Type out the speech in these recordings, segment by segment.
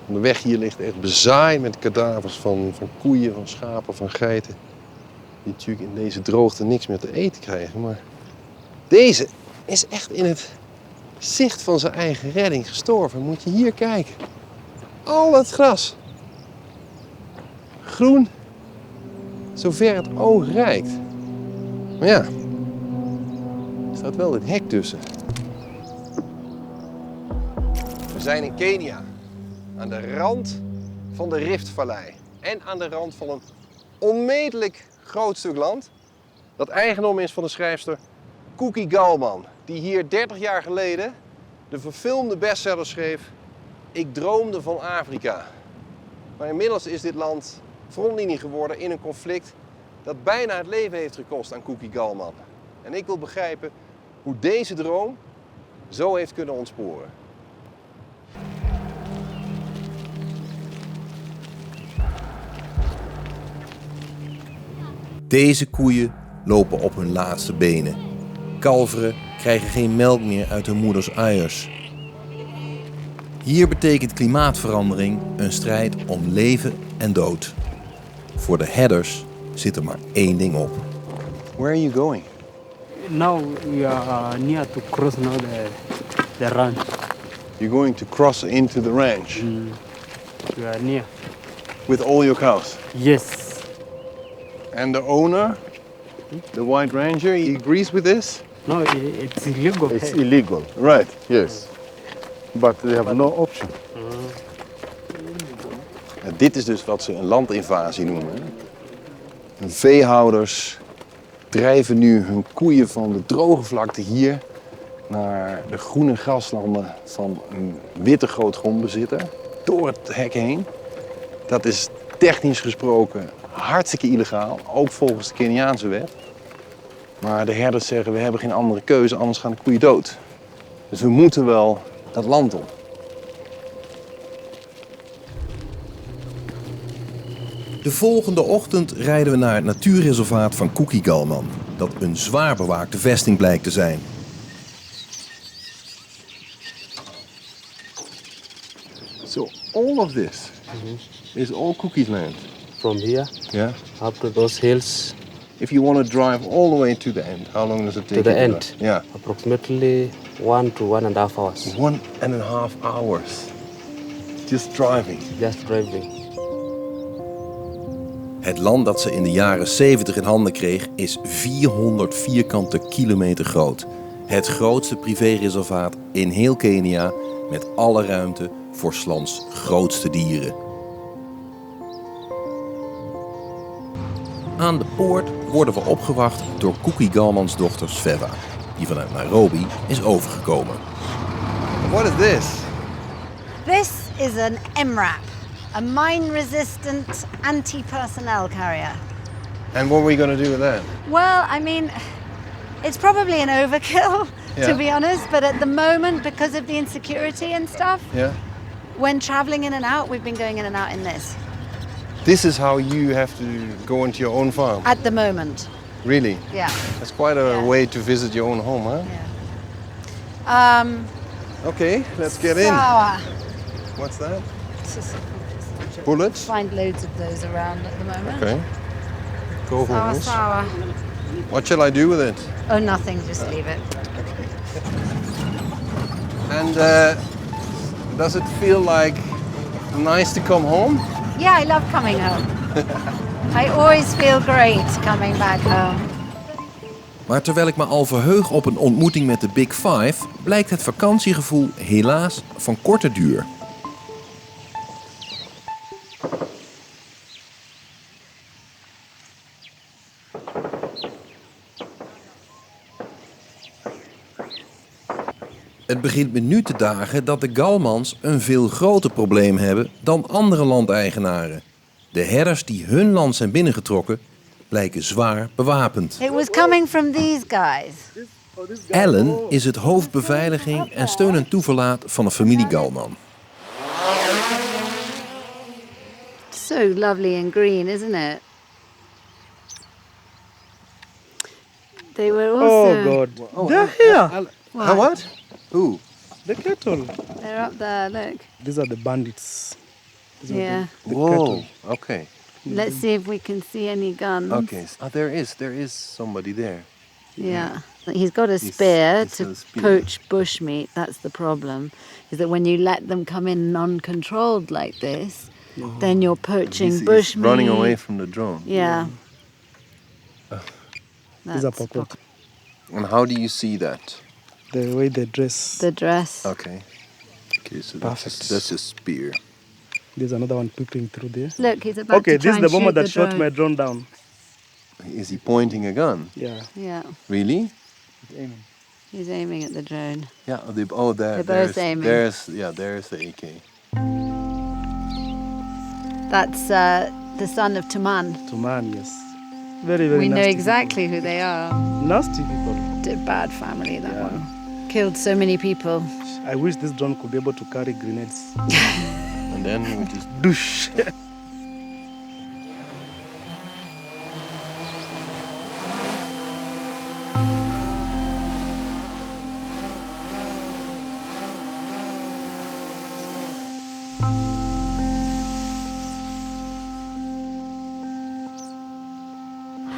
De weg hier ligt echt bezaaid met kadavers van koeien, van schapen, van geiten. Die natuurlijk in deze droogte niks meer te eten krijgen. Maar deze is echt in het zicht van zijn eigen redding gestorven. Moet je hier kijken. Al het gras. Groen, zover het oog reikt. Maar ja, er staat wel dit hek tussen. We zijn in Kenia, aan de rand van de Riftvallei en aan de rand van een onmetelijk groot stuk land dat eigendom is van de schrijfster Kuki Gallmann, die hier 30 jaar geleden de verfilmde bestseller schreef Ik droomde van Afrika. Maar inmiddels is dit land frontlinie geworden in een conflict dat bijna het leven heeft gekost aan Kuki Gallmann. En ik wil begrijpen hoe deze droom zo heeft kunnen ontsporen. Deze koeien lopen op hun laatste benen. Kalveren krijgen geen melk meer uit hun moeders uiers. Hier betekent klimaatverandering een strijd om leven en dood. Voor de herders zit er maar één ding op. Where are you going? Now we are near to cross now the ranch. You're going to cross into the ranch We are near. with all your cows. Yes. And the owner, the white ranger, he agrees with this? No, it's illegal. It's illegal. Right, yes. But they have no option. Ja, dit is dus wat ze een landinvasie noemen. Hè? De veehouders drijven nu hun koeien van de droge vlakte hier naar de groene graslanden van een witte grootgrondbezitter door het hek heen. Dat is technisch gesproken hartstikke illegaal, ook volgens de Keniaanse wet. Maar de herders zeggen, we hebben geen andere keuze, anders gaan de koeien dood. Dus we moeten wel dat land op. De volgende ochtend rijden we naar het natuurreservaat van Kuki Gallmann, dat een zwaar bewaakte vesting blijkt te zijn. So all of this is all Kuki's land. From here Yeah. up to those hills If you want to drive all the way to the end, how long does it take? to the you end. drive? Yeah. Approximately 1 to 1.5 hours. 1.5 hours. Just driving. Just driving. Het land dat ze in de jaren 70 in handen kreeg is 400 vierkante kilometer groot. Het grootste privéreservaat in heel Kenia met alle ruimte voor 's lands grootste dieren. Aan de poort worden we opgewacht door Kuki Gallmanns dochter Sveva, die vanuit Nairobi is overgekomen. What is this? This is an MRAP, a mine-resistant anti-personnel carrier. And what are we going to do with that? Well, I mean, it's probably an overkill, Yeah. to be honest, but at the moment, because of the insecurity and stuff, Yeah. when traveling in and out, we've been going in and out in this. This is how you have to go into your own farm. At the moment, Really? yeah. That's quite a Yeah. way to visit your own home, huh? Yeah. Okay, let's get in. Sour. What's that? Bullets? Find loads of those around at the moment. Okay. Go Sour, horse. sour. What shall I do with it? Oh, nothing, just leave it. And does it feel like nice to come home? Yeah, I love coming home. I always feel great coming back home. Maar terwijl ik me al verheug op een ontmoeting met de Big Five, blijkt het vakantiegevoel helaas van korte duur. Het begint me nu te dagen dat de Gallmanns een veel groter probleem hebben dan andere landeigenaren. De herders die hun land zijn binnengetrokken, lijken zwaar bewapend. It was coming from these guys. Alan is het hoofd beveiliging en steun en toeverlaat van de familie Gallmann. So lovely and green, isn't it? They were also... Oh God. They're here. What? Who? The cattle. They're up there, look. These are the bandits. Yeah. Whoa, okay. Let's see if we can see any guns. Okay, there is somebody there. Yeah. He's got a He's spear got to a spear. poach bushmeat. That's the problem. Is that when you let them come in non-controlled like this, then you're poaching He's bushmeat. running away from the drone. Yeah. These are That's pokot. And how do you see that? The way they dress. the dress. Okay. Okay, so Perfect. that's a spear. There's another one peeping through there. Look, he's about Okay, to try this is and the bomber shoot that the shot drone. my drone down. Is he pointing a gun? Yeah. Yeah, Really? he's aiming at the drone. Yeah. There. They're both aiming. There's the AK. That's the son of Tuman. To man, yes. Very, very We know nasty exactly who they are. people. Nasty people. Bad family, that Yeah. one. Killed so many people. I wish this drone could be able to carry grenades. And then we just Douche.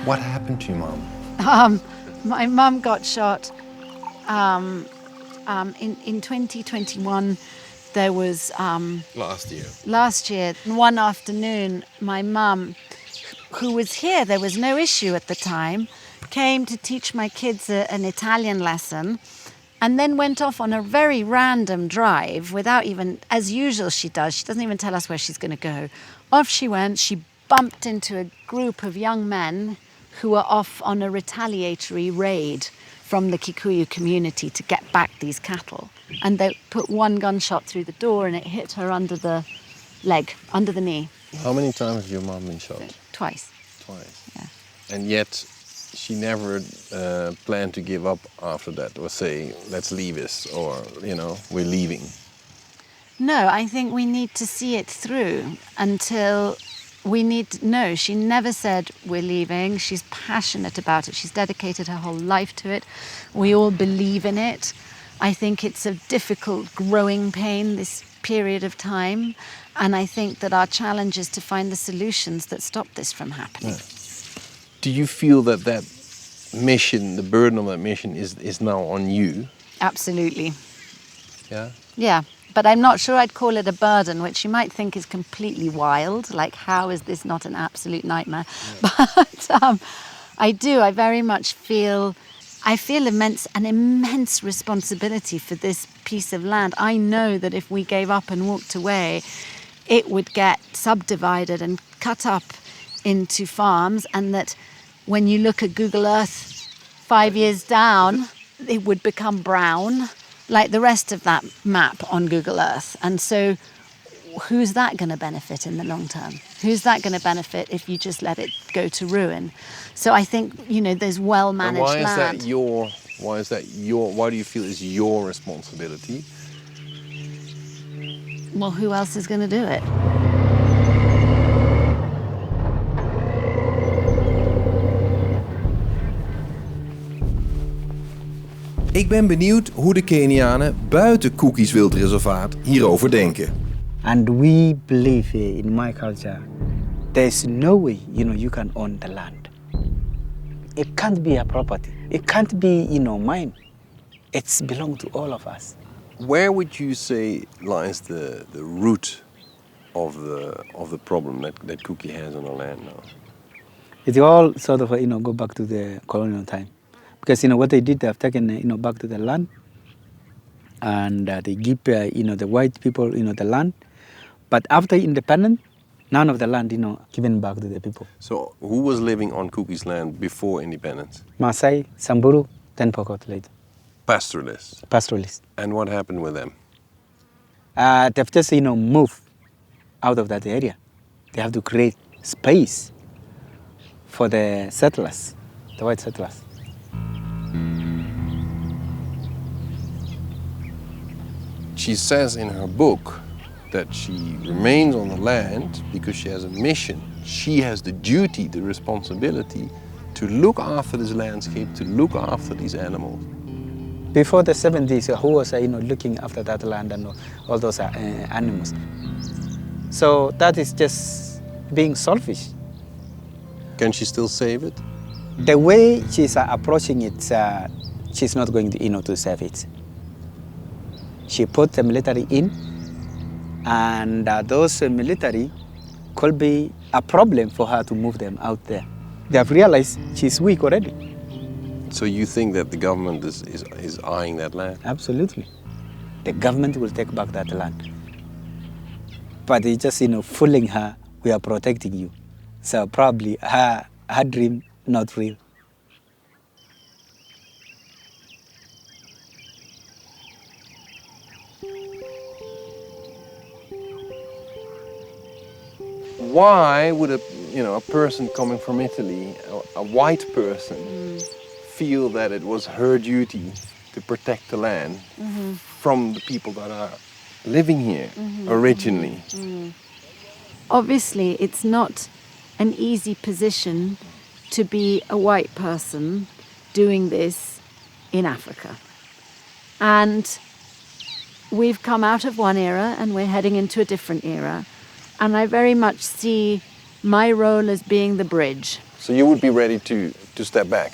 What happened to your mom? My mum got shot in 2021. There was Last year. last year, one afternoon, my mum, who was here, there was no issue at the time, came to teach my kids an Italian lesson, and then went off on a very random drive without even, as usual she does, she doesn't even tell us where she's going to go. Off she went, she bumped into a group of young men who were off on a retaliatory raid from the Kikuyu community to get back these cattle. And they put one gunshot through the door and it hit her under the leg, under the knee, How many times has your mom been shot? twice. Twice. Yeah. And yet she never planned to give up after that or say, let's leave this, or, we're leaving. No, I think we need to see it through until no, she never said we're leaving. She's passionate about it. She's dedicated her whole life to it. We all believe in it. I think it's a difficult growing pain, this period of time. And I think that our challenge is to find the solutions that stop this from happening. Do you feel that mission, the burden of that mission is now on you? Absolutely. Yeah? Yeah. But I'm not sure I'd call it a burden, which you might think is completely wild. Like, how is this not an absolute nightmare? Yeah. But I very much feel an immense responsibility for this piece of land. I know that if we gave up and walked away, it would get subdivided and cut up into farms, and that when you look at Google Earth 5 years down, it would become brown, like the rest of that map on Google Earth. And so who's that going to benefit in the long term? Who's that going to benefit if you just let it go to ruin? So I think, there's well-managed land. Why do you feel it's your responsibility? Well, who else is going to do it? Ik ben benieuwd hoe de Kenianen buiten Kuki's wildreservaat hierover denken. And we believe in my culture, there's no way, you can own the land. It can't be a property. It can't be, mine. It's belong to all of us. Where would you say lies the root of the problem that Kuki has on the land now? It all sort of, go back to the colonial time. Because, what they did, they have taken, back to the land. And they give, the white people, the land. But after independence, none of the land, given back to the people. So who was living on Kuki's land before independence? Maasai, Samburu, then Pokot later. Pastoralists. Pastoralists. And what happened with them? They've just, moved out of that area. They have to create space for the settlers, the white settlers. She says in her book that she remains on the land because she has a mission. She has the duty, the responsibility to look after this landscape, to look after these animals. Before the 70s, who was looking after that land and all those animals? So that is just being selfish. Can she still save it? The way she's approaching it, she's not going to, to save it. She put the military in, and those military could be a problem for her to move them out there. They have realized she's weak already. So you think that the government is eyeing that land? Absolutely. The government will take back that land. But it's just, fooling her, we are protecting you. So probably her dream not real. Why would a person coming from Italy, a white person, feel that it was her duty to protect the land from the people that are living here originally? Obviously, it's not an easy position to be a white person doing this in Africa. And we've come out of one era and we're heading into a different era. And I very much see my role as being the bridge. So you would be ready to step back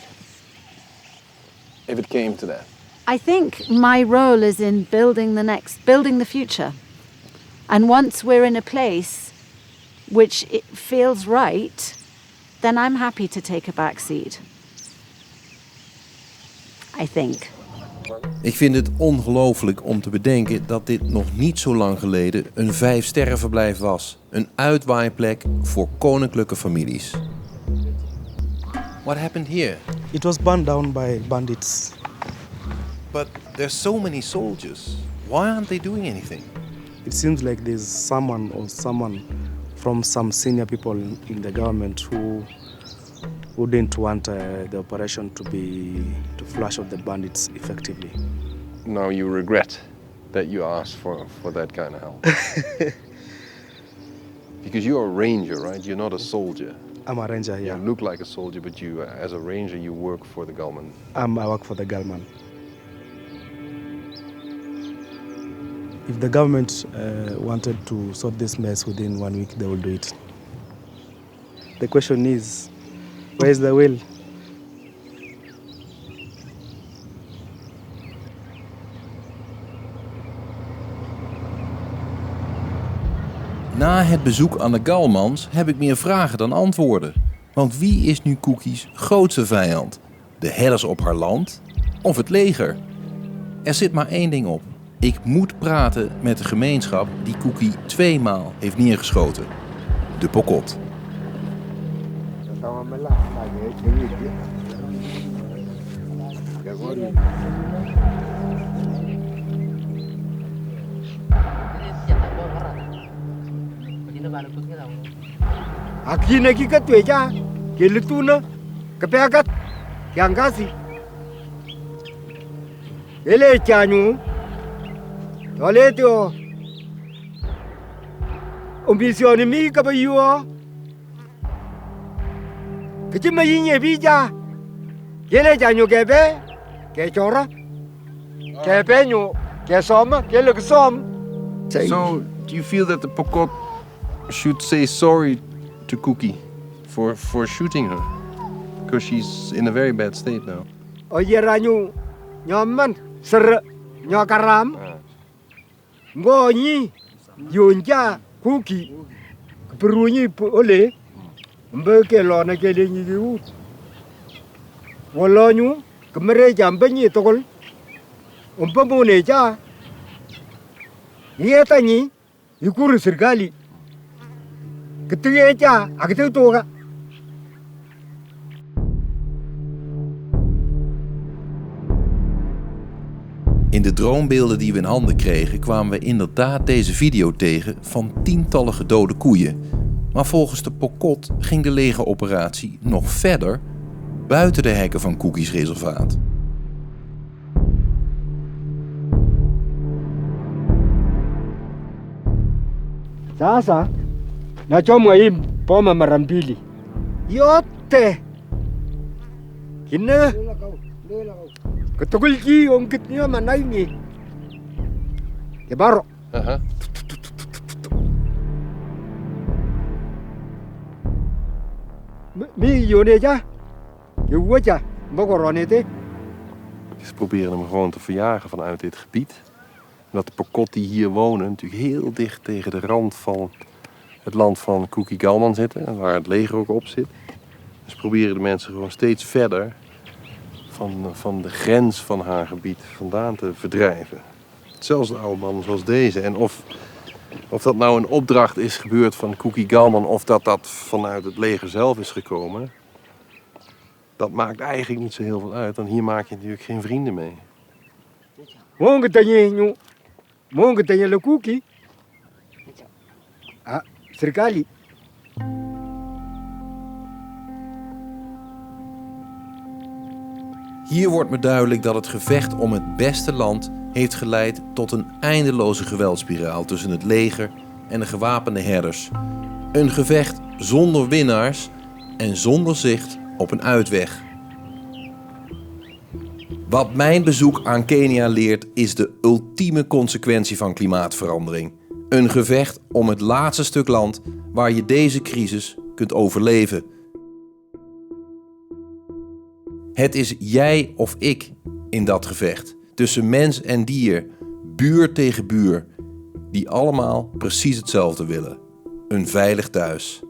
if it came to that? I think my role is in building the future. And once we're in a place which it feels right, then I'm happy to take a back seat. I think. Ik vind het ongelooflijk om te bedenken dat dit nog niet zo lang geleden een 5-sterrenverblijf was. Een uitwaaiplek voor koninklijke families. What happened here? It was burned down by bandits. But there's so many soldiers. Why aren't they doing anything? It seems like there's someone from some senior people in the government who didn't want the operation to flush out the bandits effectively. Now you regret that you asked for that kind of help. Because you're a ranger, right? You're not a soldier. I'm a ranger, yeah. You look like a soldier, but you, as a ranger, you work for the government. I work for the government. If the government wanted to sort this mess within 1 week, they will do it. The question is, where is the will? Na het bezoek aan de Gallmans heb ik meer vragen dan antwoorden. Want wie is nu Kuki's grootste vijand? De herders op haar land of het leger? Er zit maar één ding op. Ik moet praten met de gemeenschap die Kuki 2 maal heeft neergeschoten. De Pokot. Akina ki katweja kelutuna kapeagat kiangasi ele chanyu toleto ambisioni mi kabayuo kichima yinye bija kele chanyu kebe kechora kepenyu kesoma kele kisom. So, do you feel that the Pokot should say sorry to Kuki for shooting her? Because she's in a very bad state now. Oyeranyu nyaman ser nyakaram ngonyi yonja Kuki perunyi ole mbeke lona kele nyiu wolonyu kemere jambenyi tokol umpamune ja yetanyi ikuru serikali ketigeja akitutoga. In de droombeelden die we in handen kregen kwamen we inderdaad deze video tegen van tientallen gedode koeien. Maar volgens de Pokot ging de legeroperatie nog verder buiten de hekken van Kuki's reservaat. Sasa nachomwa hii poma mara mbili yote kina katugulji ongitnyo manaini kebaro Mi yoneja. Je woja. Mogoronete. Ze proberen hem gewoon te verjagen vanuit dit gebied. En dat de Pokot die hier wonen natuurlijk heel dicht tegen de rand van het land van Kuki Gallmann zitten. Waar het leger ook op zit. Dus proberen de mensen gewoon steeds verder van de grens van haar gebied vandaan te verdrijven. Zelfs een oude man zoals deze. En of dat nou een opdracht is gebeurd van Kuki Gallmann of dat vanuit het leger zelf is gekomen, dat maakt eigenlijk niet zo heel veel uit. Want hier maak je natuurlijk geen vrienden mee. Mongetanye le Kuki. Ah, serikali. Hier wordt me duidelijk dat het gevecht om het beste land heeft geleid tot een eindeloze geweldspiraal tussen het leger en de gewapende herders. Een gevecht zonder winnaars en zonder zicht op een uitweg. Wat mijn bezoek aan Kenia leert is de ultieme consequentie van klimaatverandering. Een gevecht om het laatste stuk land waar je deze crisis kunt overleven. Het is jij of ik in dat gevecht. Tussen mens en dier, buur tegen buur. Die allemaal precies hetzelfde willen. Een veilig thuis.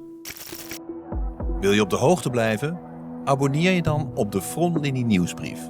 Wil je op de hoogte blijven? Abonneer je dan op de Frontlinie nieuwsbrief.